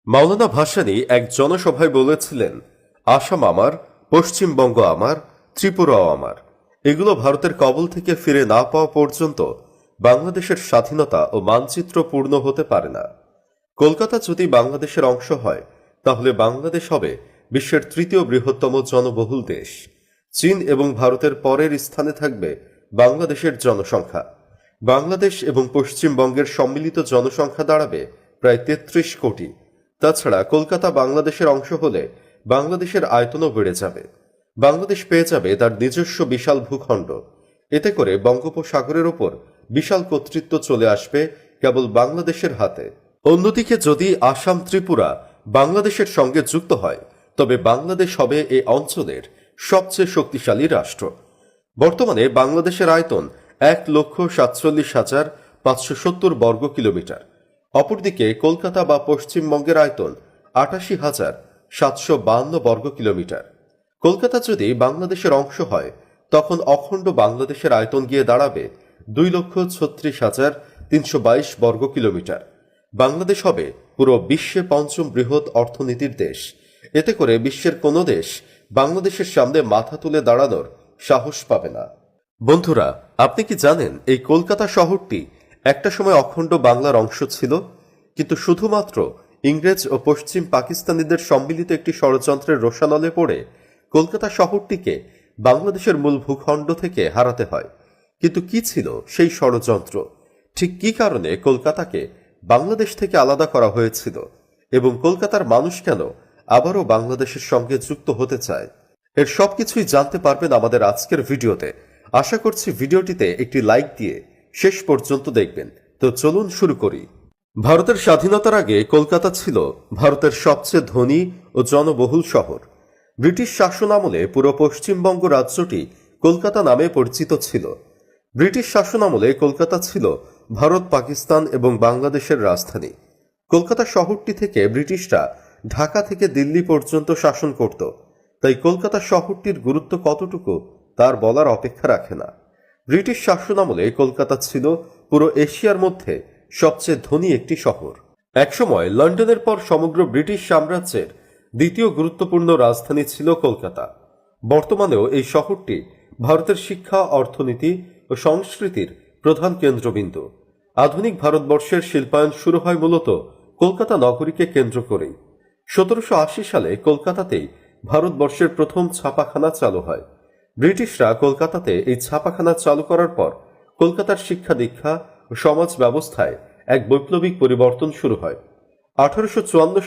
মাওলানা ভাসানী এক জনসভায় বলেছিলেন, আসাম আমার, পশ্চিমবঙ্গ আমার, ত্রিপুরাও আমার। এগুলো ভারতের কবল থেকে ফিরে না পাওয়া পর্যন্ত বাংলাদেশের স্বাধীনতা ও মানচিত্র পূর্ণ হতে পারে না। কলকাতা যদি বাংলাদেশের অংশ হয়, তাহলে বাংলাদেশ হবে বিশ্বের তৃতীয় বৃহত্তম জনবহুল দেশ। চীন এবং ভারতের পরের স্থানে থাকবে বাংলাদেশের জনসংখ্যা। বাংলাদেশ এবং পশ্চিমবঙ্গের সম্মিলিত জনসংখ্যা দাঁড়াবে প্রায় ৩৩ কোটি। তাছাড়া কলকাতা বাংলাদেশের অংশ হলে বাংলাদেশের আয়তনও বেড়ে যাবে। বাংলাদেশ পেয়ে যাবে তার নিজস্ব বিশাল ভূখণ্ড। এতে করে বঙ্গোপসাগরের ওপর বিশাল কর্তৃত্ব চলে আসবে কেবল বাংলাদেশের হাতে। অন্যদিকে যদি আসাম, ত্রিপুরা বাংলাদেশের সঙ্গে যুক্ত হয়, তবে বাংলাদেশ হবে এই অঞ্চলের সবচেয়ে শক্তিশালী রাষ্ট্র। বর্তমানে বাংলাদেশের আয়তন ১,৪৭,৫৭০ বর্গ কিলোমিটার। অপরদিকে কলকাতা বা পশ্চিমবঙ্গের আয়তন ৮৮,৭৫২ বর্গ কিলোমিটার। কলকাতা যদি বাংলাদেশের অংশ হয়, তখন অখণ্ড বাংলাদেশের আয়তন গিয়ে দাঁড়াবে ২,৩৬,৩২২ বর্গ কিলোমিটার। বাংলাদেশ হবে পুরো বিশ্বে পঞ্চম বৃহৎ অর্থনীতির দেশ। এতে করে বিশ্বের কোনো দেশ বাংলাদেশের সামনে মাথা তুলে দাঁড়ানোর সাহস পাবে না। বন্ধুরা, আপনি কি জানেন এই কলকাতা শহরটি একটা সময় অখণ্ড বাংলার অংশ ছিল, কিন্তু শুধুমাত্র ইংরেজ ও পশ্চিম পাকিস্তানিদের সম্মিলিত একটি ষড়যন্ত্রের রোষানলে পড়ে কলকাতা শহরটিকে বাংলাদেশের মূল ভূখণ্ড থেকে হারাতে হয়। কিন্তু কি ছিল সেই ষড়যন্ত্র? ঠিক কি কারণে কলকাতাকে বাংলাদেশ থেকে আলাদা করা হয়েছিল, এবং কলকাতার মানুষ কেন আবারও বাংলাদেশের সঙ্গে যুক্ত হতে চায়? এর সবকিছুই জানতে পারবেন আমাদের আজকের ভিডিওতে। আশা করছি ভিডিওটিতে একটি লাইক দিয়ে শেষ পর্যন্ত দেখবেন। তো চলুন শুরু করি। ভারতের স্বাধীনতার আগে কলকাতা ছিল ভারতের সবচেয়ে ধনী ও জনবহুল শহর। ব্রিটিশ শাসন আমলে পুরো পশ্চিমবঙ্গ রাজ্যটি কলকাতা নামে পরিচিত ছিল। ব্রিটিশ শাসন আমলে কলকাতা ছিল ভারত, পাকিস্তান এবং বাংলাদেশের রাজধানী। কলকাতা শহরটি থেকে ব্রিটিশরা ঢাকা থেকে দিল্লি পর্যন্ত শাসন করত। তাই কলকাতা শহরটির গুরুত্ব কতটুকু তার বলার অপেক্ষা রাখে না। ব্রিটিশ শাসন আমলে কলকাতা ছিল পুরো এশিয়ার মধ্যে সবচেয়ে ধনী একটি শহর। একসময় লন্ডনের পর সমগ্র ব্রিটিশ সাম্রাজ্যের দ্বিতীয় গুরুত্বপূর্ণ রাজধানী ছিল কলকাতা। বর্তমানেও এই শহরটি ভারতের শিক্ষা, অর্থনীতি ও সংস্কৃতির প্রধান কেন্দ্রবিন্দু। আধুনিক ভারতবর্ষের শিল্পায়ন শুরু হয় মূলত কলকাতা নগরীকে কেন্দ্র করেই। ১৭৮০ সালে কলকাতাতেই ভারতবর্ষের প্রথম ছাপাখানা চালু হয়। ব্রিটিশরা কলকাতাতে এই ছাপাখানা চালু করার পর কলকাতার শিক্ষা দীক্ষা ও সমাজ ব্যবস্থায় এক বৈপ্লবিক পরিবর্তন শুরু হয়। ১৮৫৪